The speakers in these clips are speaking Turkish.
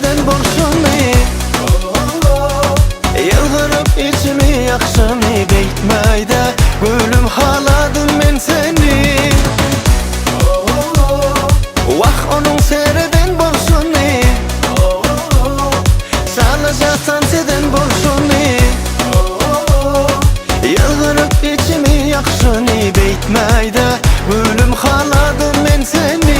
senden bolşuny yılgırıp içimi yakşıny beytmeyde gülüm haladım men seni vah onun sereden bolşuny salacaksan senden bolşuny yılgırıp içimi yakşıny beytmeyde gülüm haladım men seni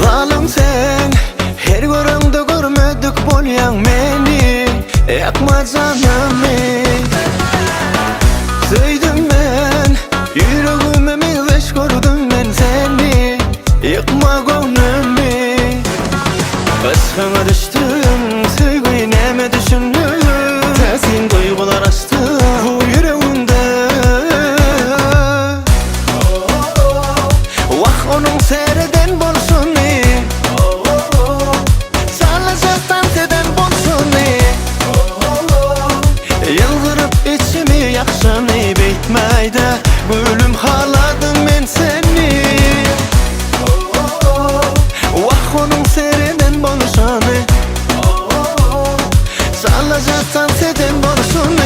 Zalim sen, her görümde görmedik bolyan meni yakma canımı Söydim ben, yüreğime milveş gördüm ben seni yıkma gönlümü Aşkına düştüm, sevgiyi neme düşündüm Sesin duygular açtı bu yüreğimde Vah onun seyreden bolsun salacaktan seden bolsun yıldırıp içimi yakşıny beytmeyde gülüm haladım men seni vah onun seyreden bolsun salacaktan seden bolsun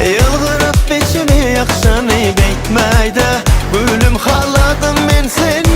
yıldırıp içimi yakşıny beytmeyde gülüm haladım men seni